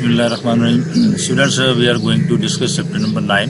Bismillah ar-Rahman ar-Rahim. Students, we are going to discuss chapter number 9.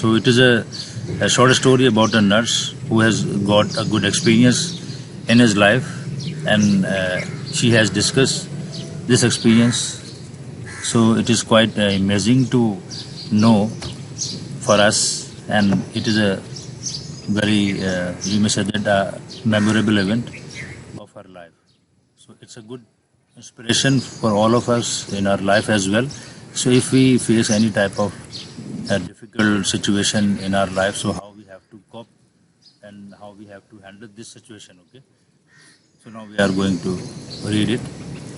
So it is a short story about a nurse who has got a good experience in his life, and she has discussed this experience. So it is quite amazing to know for us, and it is a very you may say that a memorable event of our life. So it's a good inspiration for all of us in our life as well. So if we face any type of difficult situation in our life, so how we have to cope and how we have to handle this situation, okay? So now we are going to read it.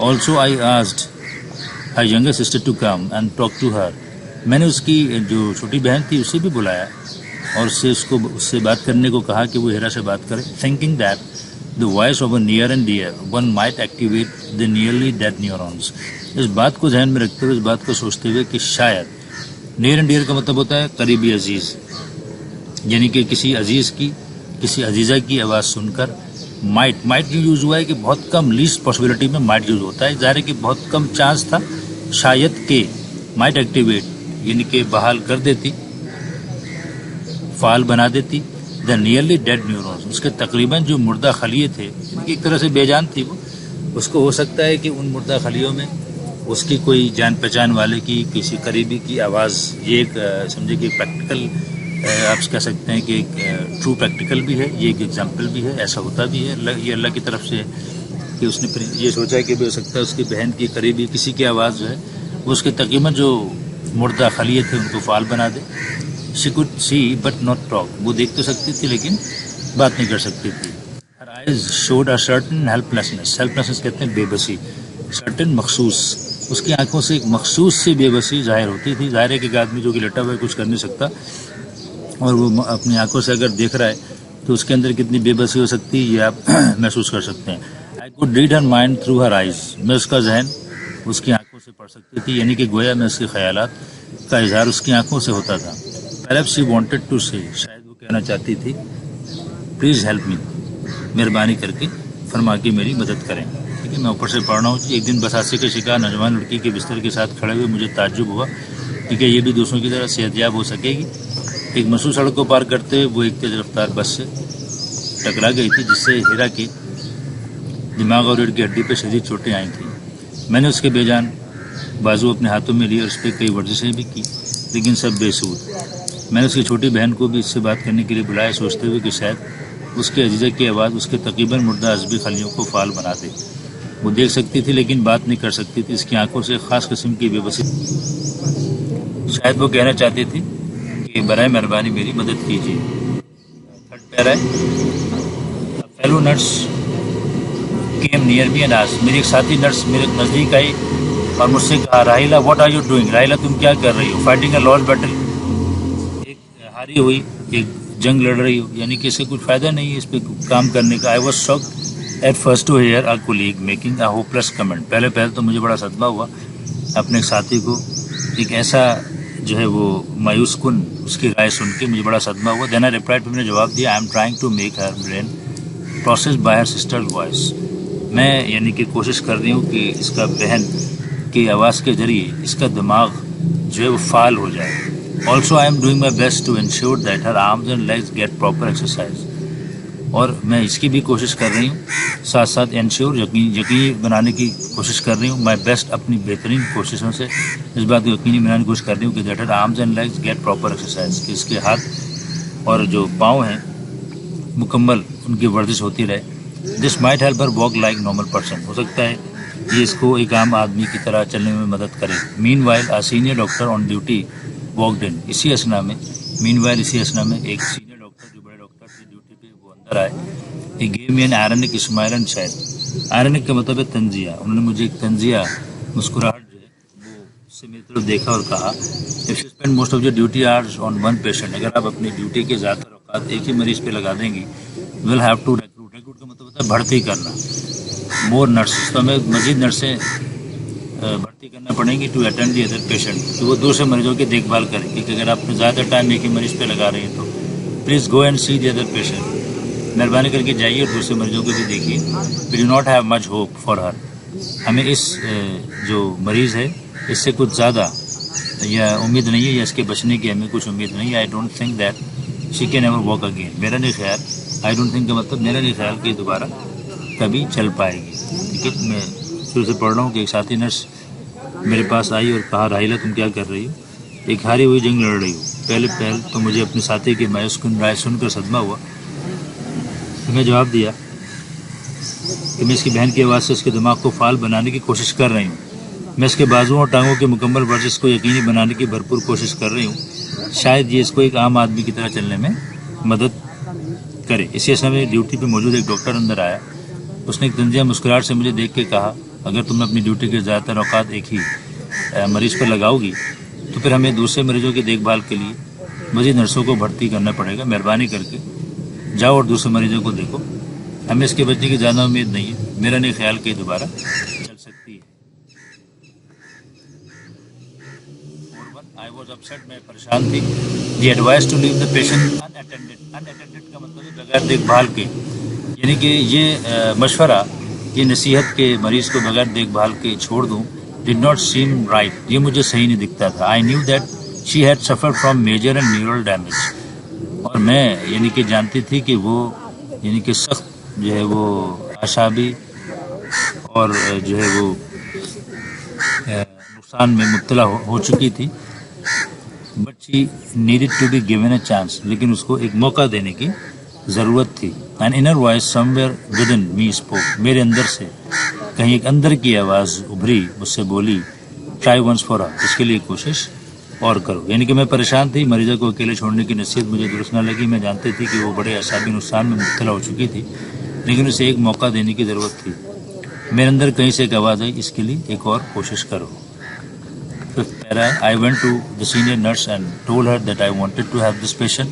Also I asked her younger sister to come and talk to her. میں نے اس کی جو چھوٹی بہن تھی اسے بھی بلایا اور اس سے بات کرنے کو کہا کہ وہ ہیرا سے بات کرے, thinking that the voice of a near and dear one might activate the nearly dead neurons. اس بات کو ذہن میں رکھتے ہوئے, اس بات کو سوچتے ہوئے کہ شاید نیئر اینڈ ڈیئر کا مطلب ہوتا ہے قریبی عزیز, یعنی کہ کسی عزیز کی, کسی عزیزہ کی آواز سن کر مائٹ یوز ہوا ہے کہ بہت کم, لیسٹ پاسبلٹی میں مائٹ یوز ہوتا ہے, ظاہر ہے کہ بہت کم چانس تھا, شاید کہ مائٹ ایکٹیویٹ یعنی کہ بحال کر دیتی, فعال بنا دیتی دا نیئرلی ڈیڈ نیورونز, اس کے تقریباً جو مردہ خلیے تھے, ایک طرح سے بے جان تھی وہ, اس کو ہو سکتا ہے کہ ان مردہ خلیوں میں اس کی کوئی جان پہچان والے کی, کسی قریبی کی آواز. یہ ایک سمجھے کہ پریکٹیکل, آپ کہہ سکتے ہیں کہ ایک ٹرو پریکٹیکل بھی ہے, یہ ایک ایگزامپل بھی ہے, ایسا ہوتا بھی ہے. یہ اللہ کی طرف سے ہے کہ اس نے یہ سوچا ہے کہ ہو سکتا ہے اس کی بہن کی قریبی کسی کی آواز جو ہے وہ اس کے تقریباً جو مردہ خلیے تھے ان کو فعال بنا دے. She could see but not talk. وہ دیکھ تو سکتی تھی لیکن بات نہیں کر سکتی تھی. Her eyes showed a certain helplessness. Helplessness کہتے ہیں بے بسی. Certain مخصوص, اس کی آنکھوں سے ایک مخصوص سی بے بسی ظاہر ہوتی تھی. ظاہر ہے کہ ایک آدمی جو کہ لیٹا ہوا ہے کچھ کر نہیں سکتا اور وہ اپنی آنکھوں سے اگر دیکھ رہا ہے تو اس کے اندر کتنی بے بسی ہو سکتی ہے یہ آپ محسوس کر سکتے ہیں. I could read her mind through her eyes. میں اس کا ذہن اس کی آنکھوں سے پڑھ سکتی تھی, یعنی کہ گویا میں اس کے خیالات کا اظہار اس کی آنکھوں سے ہوتا تھا. Perhaps she wanted to say, شاید وہ کہنا چاہتی تھی, پلیز ہیلپ می, مہربانی کر کے فرما کے میری مدد کریں. ٹھیک ہے, میں اوپر سے پڑھ رہا ہوں. ایک دن بساسی کے شکار نوجوان لڑکی کے بستر کے ساتھ کھڑے ہوئے مجھے تعجب ہوا کہ کیا یہ بھی دوسروں کی طرح صحت یاب ہو سکے گی. ایک مخصوص سڑک کو پار کرتے ہوئے وہ ایک تیز رفتار بس سے ٹکرا گئی تھی جس سے ہیرا کے دماغ اور ریڑھ کی ہڈی پہ شدید چوٹیں آئی تھیں. میں نے اس کے بے جان بازو اپنے ہاتھوں میں لیے اور اس پہ کئی ورزشیں بھی کی لیکن سب بے سود. میں نے اس کی چھوٹی بہن کو بھی اس سے بات کرنے کے لیے بلایا, سوچتے ہوئے کہ شاید اس کے عزیزہ کی آواز اس کے تقریباً مردہ عصبی خلیوں کو فعال بنا دے. وہ دیکھ سکتی تھی لیکن بات نہیں کر سکتی تھی. اس کی آنکھوں سے خاص قسم کی بے بسی, شاید وہ کہنا چاہتی تھی کہ برائے مہربانی میری مدد کیجیے. تھرڈ پیرا ہے, fellow nurse came near me and asked. میری ایک ساتھی نرس میرے نزدیک آئی اور مجھ سے کہا, Raheela what are you doing. Raheela تم کیا کر رہی ہو. فائٹنگ اے لاس بیٹل, ایک ہاری ہوئی ایک جنگ لڑ رہی ہو, یعنی کہ اس سے کچھ فائدہ نہیں ہے اس پہ کام کرنے کا. I was shocked at first to hear a colleague making a hopeless comment. پہلے تو مجھے بڑا صدمہ ہوا اپنے ایک ساتھی کو ایک ایسا جو ہے وہ مایوس کن اس کی رائے سن کے مجھے بڑا صدمہ ہوا. دین آئی ریپلائڈ, میں نے جواب دیا, I am trying to make her brain process by her sister voice. میں یعنی کہ کوشش کر رہی ہوں کہ اس کا بہن کی آواز کے ذریعے اس کا دماغ جو ہے وہ فعال ہو جائے. Also I am doing my best to ensure that her arms and legs get proper exercise. اور میں اس کی بھی کوشش کر رہی ہوں, ساتھ ساتھ انشیور یقینی بنانے کی کوشش کر رہی ہوں. مائی بیسٹ, اپنی بہترین کوششوں سے اس بات کو یقینی بنانے کی کوشش کر رہی ہوں کہ that her arms and legs get proper exercise, کہ اس کے ہاتھ اور جو پاؤں ہیں مکمل ان کی ورزش ہوتی رہے. This might help her walk like normal person. ہو سکتا ہے یہ اس کو ایک عام آدمی کی طرح چلنے میں مدد کرے. Meanwhile a senior doctor on duty walked in. اسی اسنا میں ایک سینئر ڈاکٹر جو بڑے ڈاکٹر تھے ڈیوٹی پہ وہ اندر آئے. ایک گیم این آئرنک اسمائل اینڈ شاید. آئرنک کا مطلب ہے تنزیہ. انہوں نے مجھے ایک تنزیہ مسکراہٹ جو ہے وہ سے میری طرف دیکھا اور کہا, if you spend most of your duty hours on one patient. اگر آپ اپنی ڈیوٹی کے زیادہ اوقات ایک ہی مریض پہ لگا دیں گی, ول ہیو ٹو ریکروٹ کا مطلب ہوتا ہے بھرتی کرنا, مور نرسز. تو ہمیں مزید نرسیں بھرتی کرنا پڑیں گی to attend the other patient, کہ وہ دوسرے مریضوں کی دیکھ بھال کریں. کیونکہ اگر آپ زیادہ ٹائم ایک ہی مریض پہ لگا رہے ہیں تو please go and see the other patient. مہربانی کر کے جائیے اور دوسرے مریضوں کو بھی دیکھیے. We do not have much hope for her. ہمیں اس جو مریض ہے اس سے کچھ زیادہ یا امید نہیں ہے, یا اس کے بچنے کی ہمیں کچھ امید نہیں ہے. I don't think that she can ever walk again. میرا نہیں خیال, آئی ڈونٹ تھنک کا مطلب میرا نہیں خیال کہ دوبارہ کبھی چل پائے گی. ٹھیک ہے, میں شروع سے پڑھ رہا ہوں کہ ایک ساتھی نرس میرے پاس آئی اور کہا, راہیلہ تم کیا کر رہی ہو. ایک ہاری ہوئی جنگ لڑ رہی ہو. پہل تو مجھے اپنے ساتھی کی مایوس کن رائے سن کر صدمہ ہوا. میں جواب دیا کہ میں اس کی بہن کی آواز سے اس کے دماغ کو فعال بنانے کی کوشش کر رہی ہوں. میں اس کے بازوؤں اور ٹانگوں کے مکمل ورزش کو یقینی بنانے کی بھرپور کوشش کر رہی ہوں. شاید یہ اس کو ایک عام آدمی کی طرح چلنے میں مدد کرے. اسی سمے ڈیوٹی پہ موجود ایک ڈاکٹر اندر آیا. اس نے ایک تنزیہ مسکراہٹ سے مجھے دیکھ کے کہا, اگر تم اپنی ڈیوٹی کے زیادہ تر اوقات ایک ہی مریض پر لگاؤ گی تو پھر ہمیں دوسرے مریضوں کی دیکھ بھال کے لیے مزید نرسوں کو بھرتی کرنا پڑے گا. مہربانی کر کے جاؤ اور دوسرے مریضوں کو دیکھو. ہمیں اس کے بچنے کی زیادہ امید نہیں ہے. میرا نہیں خیال کہ دوبارہ چل سکتی ہے. I was upset, میں پریشان تھی. The advice to leave the patient unattended. Unattended کا مطلب ہے بغیر دیکھ بھال کے. یعنی کہ یہ مشورہ، یہ نصیحت کہ مریض کو بغیر دیکھ بھال کے چھوڑ دوں did not seem right. یہ مجھے صحیح نہیں دکھتا تھا. I knew that she had suffered from major and neural damage. اور میں یعنی کہ جانتی تھی کہ وہ یعنی کہ سخت جو ہے وہ اعصابی اور جو ہے وہ نقصان میں مبتلا ہو چکی تھی. But she needed to be given a chance. لیکن اس کو ایک موقع دینے کی ضرورت تھی. An inner voice somewhere within me spoke. میرے اندر سے کہیں ایک اندر کی آواز ابھری، مجھ سے بولی ٹرائی ونس فار ہر. اس کے لیے کوشش اور کرو. یعنی کہ میں پریشان تھی. مریضہ کو اکیلے چھوڑنے کی نصیحت مجھے درست نہ لگی. میں جانتی تھی کہ وہ بڑے اعصابی نقصان میں مبتلا ہو چکی تھی، لیکن اسے ایک موقع دینے کی ضرورت تھی. میرے اندر کہیں سے ایک آواز آئی، اس کے لیے ایک اور کوشش کرو. I went to the senior nurse and told her that I wanted to have this patient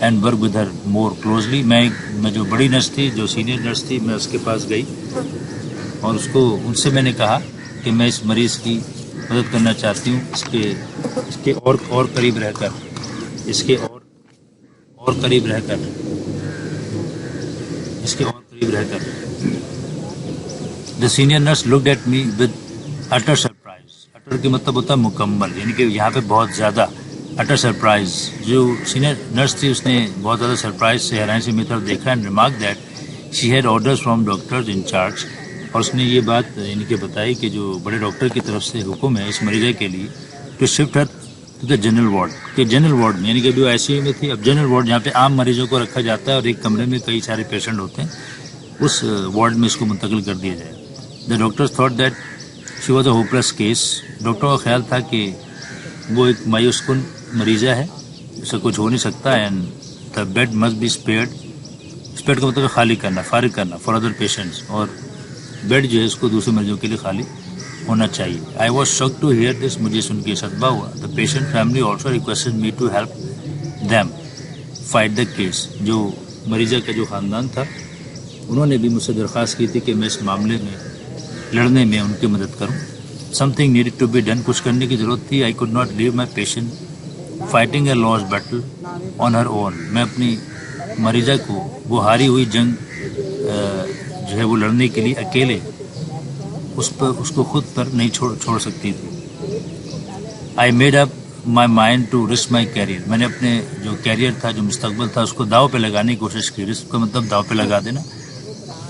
and work with her more closely. میں جو بڑی نرس تھی، جو سینئر نرس تھی، میں اس کے پاس گئی اور ان سے میں نے کہا کہ میں اس مریض کی مدد کرنا چاہتی ہوں. اس کے اور قریب رہ کر اس کے اور قریب رہ کر The senior nurse looked at me with utter surprise. Utter کے مطلب ہوتا ہے مکمل، یعنی کہ یہاں پہ بہت زیادہ utter surprise. جو سینئر نرس تھی اس نے بہت زیادہ سرپرائز سے، حیرانی سے میری طرف دیکھا. and remarked that she had orders from doctors in charge. اور اس نے یہ بات یعنی کہ بتائی کہ جو بڑے ڈاکٹر کی طرف سے حکم ہے اس مریضے کے لیے to shift her to the general ward. کہ جنرل وارڈ میں، یعنی کہ ابھی وہ ICU میں تھی، اب جنرل وارڈ جہاں پہ عام مریضوں کو رکھا جاتا ہے اور ایک کمرے میں کئی سارے پیشنٹ ہوتے ہیں، اس وارڈ میں اس کو منتقل کر دیا جائے. The doctors thought that she was a hopeless case. ڈاکٹروں کا خیال تھا کہ وہ ایک مایوس کن مریضہ ہے، اس سے کچھ ہو نہیں سکتا. and the bed must be spared. spared کا مطلب خالی کرنا، فارغ کرنا for other patients. اور بیڈ جو ہے اس کو دوسرے مریضوں کے لیے خالی ہونا چاہیے. I was shocked to hear this. مجھے سن کے صدمہ ہوا. The patient family also requested me to help them fight the case. جو مریضہ کا جو خاندان تھا انہوں نے بھی مجھ سے درخواست کی تھی کہ میں اس معاملے میں لڑنے میں ان کی مدد کروں. Something needed to be done. کچھ کرنے کی ضرورت تھی. I could not leave my patient fighting a lost battle on her own. میں اپنی مریضہ کو وہ ہاری ہوئی جنگ جو ہے وہ لڑنے کے لیے اکیلے اس کو خود پر نہیں چھوڑ سکتی تھی. I made up my mind to risk my career. میں نے اپنے جو کیریئر تھا، جو مستقبل تھا، اس کو داؤ پہ لگانے کی کوشش کی. رسک کا مطلب داؤ پہ لگا دینا،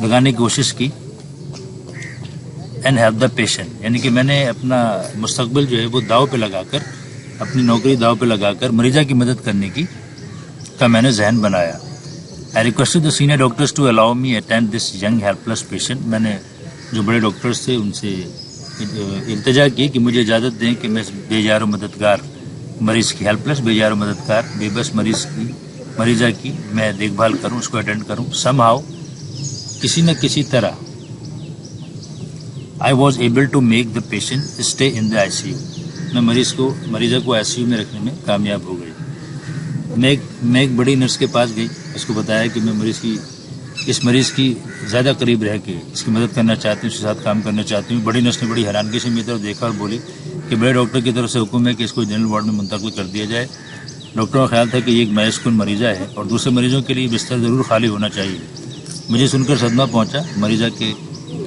لگانے کی کوشش کی. And help the patient. یعنی کہ میں نے اپنا مستقبل جو ہے وہ داؤ پہ لگا کر، اپنی نوکری داؤ پہ لگا کر مریضہ کی مدد کرنے کا میں نے ذہن بنایا. I requested the senior doctors to allow me attend this young helpless patient. میں نے جو بڑے ڈاکٹرز تھے ان سے التجا کی کہ مجھے اجازت دیں کہ میں اس بے جار و مددگار مریض کی بے جار و مددگار بے بس مریضہ کی میں دیکھ بھال کروں، اس کو اٹینڈ کروں. somehow کسی نہ کسی طرح I was able to make the patient stay in the ICU. میں مریضہ کو ICU میں رکھنے میں کامیاب ہو گئی. میں ایک بڑی نرس کے پاس گئی، اس کو بتایا کہ میں اس مریض کی زیادہ قریب رہ کے اس کی مدد کرنا چاہتی ہوں، اس کے ساتھ کام کرنا چاہتی ہوں. بڑی نرس نے بڑی حیرانگی سے میری طرف دیکھا اور بولی کہ بڑے ڈاکٹر کی طرف سے حکم ہے کہ اس کو جنرل وارڈ میں منتقل کر دیا جائے. ڈاکٹروں کا خیال تھا کہ یہ ایک مایوس کن مریضہ ہے اور دوسرے مریضوں کے لیے بستر ضرور خالی ہونا چاہیے. مجھے سن کر صدمہ پہنچا. مریضہ کے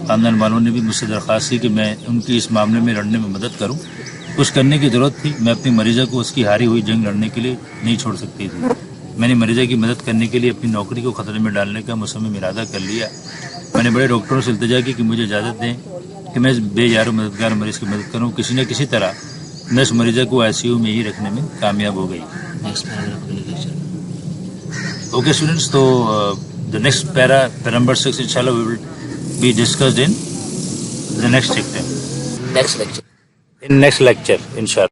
خاندان والوں نے بھی مجھ سے درخواست کی کہ میں ان کی اس معاملے میں لڑنے میں مدد کروں. کچھ کرنے کی ضرورت تھی. میں اپنی مریضہ کو اس کی ہاری ہوئی جنگ لڑنے کے لیے نہیں چھوڑ سکتی تھی. میں نے مریضہ کی مدد کرنے کے لیے اپنی نوکری کو خطرے میں ڈالنے کا مصمم ارادہ کر لیا. میں نے بڑے ڈاکٹروں سے التجا کی کہ مجھے اجازت دیں کہ میں اس بے یار و مددگار مریض کی مدد کروں. کسی نہ کسی طرح میں اس مریضہ کو ICU میں ہی رکھنے میں کامیاب ہو گئی. اوکے اسٹوڈنٹس، تو the next para number 6 inshallah we will be discussed in the next lecture inshallah.